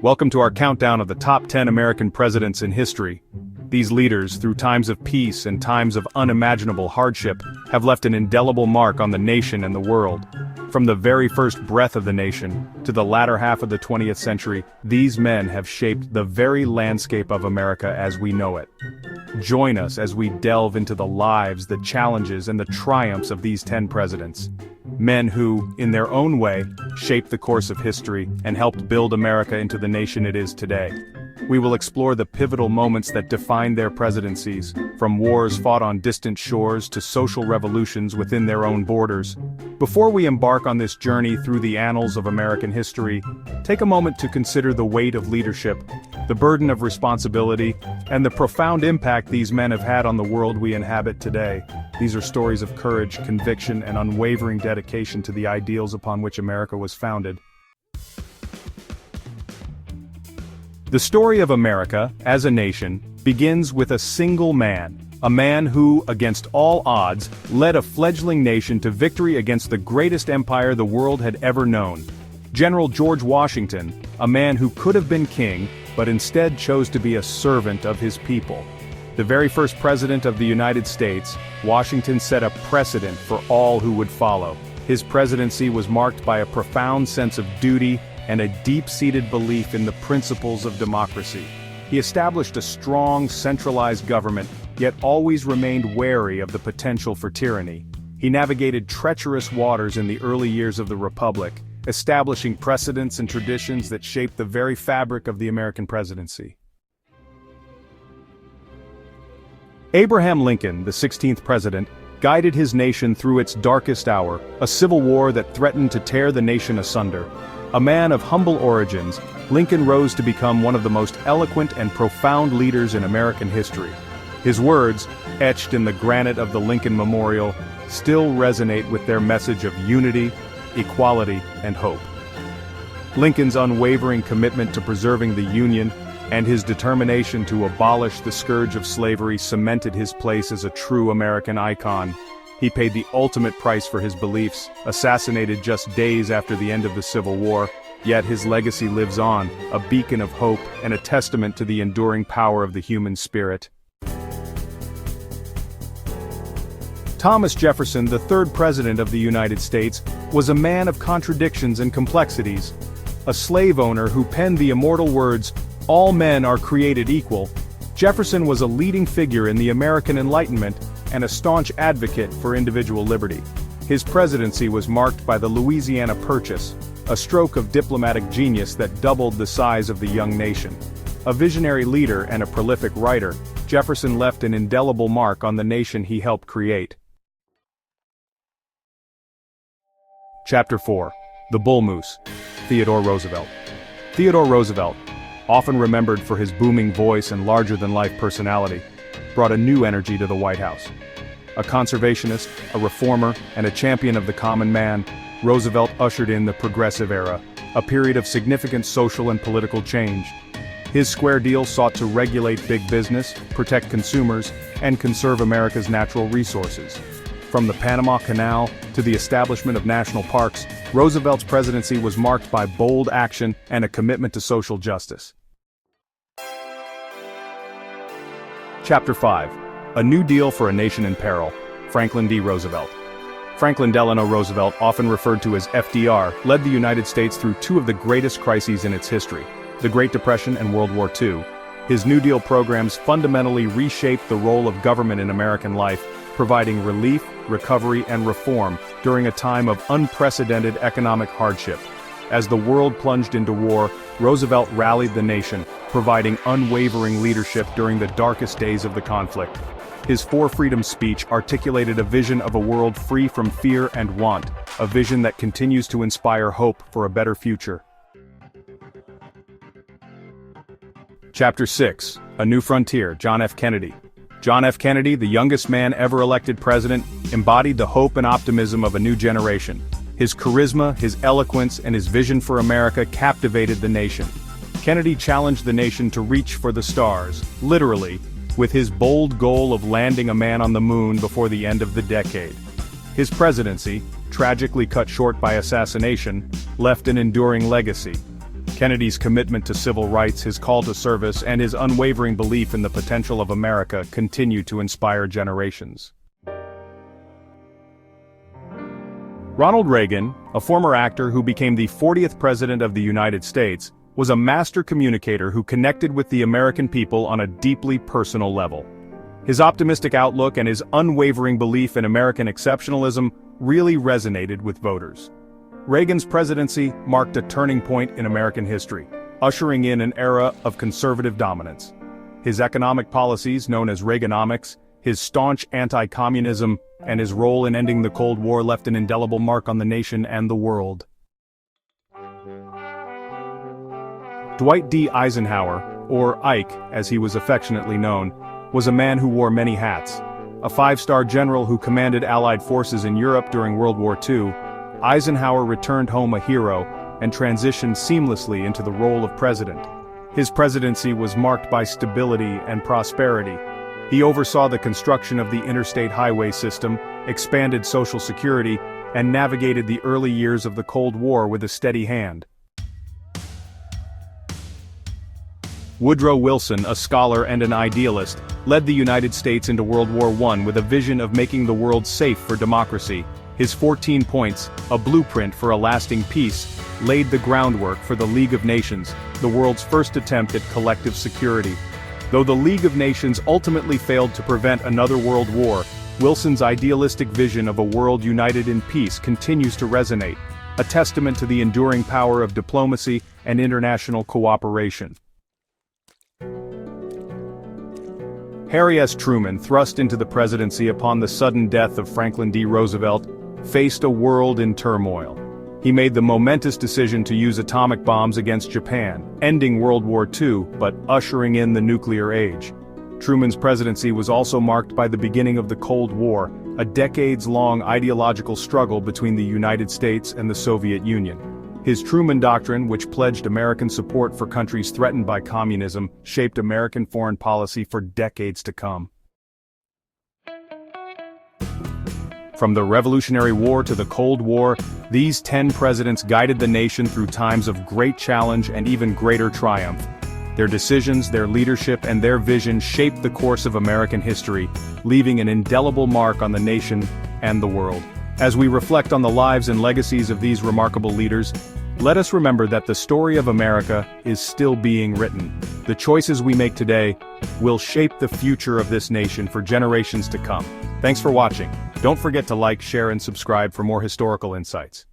Welcome to our countdown of the top 10 American presidents in history. These leaders, through times of peace and times of unimaginable hardship, have left an indelible mark on the nation and the world. From the very first breath of the nation, to the latter half of the 20th century, these men have shaped the very landscape of America as we know it. Join us as we delve into the lives, the challenges, and the triumphs of these 10 presidents. Men who, in their own way, shaped the course of history and helped build America into the nation it is today. We will explore the pivotal moments that defined their presidencies, from wars fought on distant shores to social revolutions within their own borders. Before we embark on this journey through the annals of American history, take a moment to consider the weight of leadership, the burden of responsibility, and the profound impact these men have had on the world we inhabit today. These are stories of courage, conviction, and unwavering dedication to the ideals upon which America was founded. The story of America, as a nation, begins with a single man. A man who, against all odds, led a fledgling nation to victory against the greatest empire the world had ever known. General George Washington, a man who could have been king, but instead chose to be a servant of his people. The very first president of the United States, Washington set a precedent for all who would follow. His presidency was marked by a profound sense of duty and a deep-seated belief in the principles of democracy. He established a strong, centralized government, yet always remained wary of the potential for tyranny. He navigated treacherous waters in the early years of the Republic, establishing precedents and traditions that shaped the very fabric of the American presidency. Abraham Lincoln, the 16th president, guided his nation through its darkest hour, a civil war that threatened to tear the nation asunder. A man of humble origins, Lincoln rose to become one of the most eloquent and profound leaders in American history. His words, etched in the granite of the Lincoln Memorial, still resonate with their message of unity, equality, and hope. Lincoln's unwavering commitment to preserving the Union and his determination to abolish the scourge of slavery cemented his place as a true American icon. He paid the ultimate price for his beliefs, assassinated just days after the end of the Civil War, yet his legacy lives on, a beacon of hope and a testament to the enduring power of the human spirit. Thomas Jefferson, the third president of the United States, was a man of contradictions and complexities. A slave owner who penned the immortal words, "All men are created equal," Jefferson was a leading figure in the American Enlightenment and a staunch advocate for individual liberty. His presidency was marked by the Louisiana Purchase, a stroke of diplomatic genius that doubled the size of the young nation. A visionary leader and a prolific writer, Jefferson left an indelible mark on the nation he helped create. Chapter 4. The Bull Moose. Theodore Roosevelt. Theodore Roosevelt, often remembered for his booming voice and larger-than-life personality, brought a new energy to the White House. A conservationist, a reformer, and a champion of the common man, Roosevelt ushered in the Progressive Era, a period of significant social and political change. His Square Deal sought to regulate big business, protect consumers, and conserve America's natural resources. From the Panama Canal to the establishment of national parks, Roosevelt's presidency was marked by bold action and a commitment to social justice. Chapter 5. A New Deal for a Nation in Peril. Franklin D. Roosevelt. Franklin Delano Roosevelt, often referred to as FDR, led the United States through two of the greatest crises in its history, the Great Depression and World War II. His New Deal programs fundamentally reshaped the role of government in American life, providing relief, recovery, and reform during a time of unprecedented economic hardship. As the world plunged into war, Roosevelt rallied the nation, providing unwavering leadership during the darkest days of the conflict. His For Freedom speech articulated a vision of a world free from fear and want, a vision that continues to inspire hope for a better future. Chapter 6. A New Frontier. John F. Kennedy. John F. Kennedy, the youngest man ever elected president, embodied the hope and optimism of a new generation. His charisma, his eloquence, and his vision for America captivated the nation. Kennedy challenged the nation to reach for the stars, literally, with his bold goal of landing a man on the moon before the end of the decade. His presidency, tragically cut short by assassination, left an enduring legacy. Kennedy's commitment to civil rights, his call to service, and his unwavering belief in the potential of America continue to inspire generations. Ronald Reagan, a former actor who became the 40th President of the United States, was a master communicator who connected with the American people on a deeply personal level. His optimistic outlook and his unwavering belief in American exceptionalism really resonated with voters. Reagan's presidency marked a turning point in American history, ushering in an era of conservative dominance. His economic policies, known as Reaganomics, his staunch anti-communism, and his role in ending the Cold War left an indelible mark on the nation and the world. Dwight D. Eisenhower, or Ike as he was affectionately known, was a man who wore many hats. A five-star general who commanded Allied forces in Europe during World War II, Eisenhower returned home a hero and transitioned seamlessly into the role of president. His presidency was marked by stability and prosperity. He oversaw the construction of the interstate highway system, expanded Social Security, and navigated the early years of the Cold War with a steady hand. Woodrow Wilson, a scholar and an idealist, led the United States into World War I with a vision of making the world safe for democracy. His 14 points, a blueprint for a lasting peace, laid the groundwork for the League of Nations, the world's first attempt at collective security. Though the League of Nations ultimately failed to prevent another world war, Wilson's idealistic vision of a world united in peace continues to resonate, a testament to the enduring power of diplomacy and international cooperation. Harry S. Truman, thrust into the presidency upon the sudden death of Franklin D. Roosevelt, faced a world in turmoil. He made the momentous decision to use atomic bombs against Japan, ending World War II, but ushering in the nuclear age. Truman's presidency was also marked by the beginning of the Cold War, a decades-long ideological struggle between the United States and the Soviet Union. His Truman Doctrine, which pledged American support for countries threatened by communism, shaped American foreign policy for decades to come. From the Revolutionary War to the Cold War, these 10 presidents guided the nation through times of great challenge and even greater triumph. Their decisions, their leadership, and their vision shaped the course of American history, leaving an indelible mark on the nation and the world. As we reflect on the lives and legacies of these remarkable leaders, let us remember that the story of America is still being written. The choices we make today will shape the future of this nation for generations to come. Thanks for watching. Don't forget to like, share, and subscribe for more historical insights.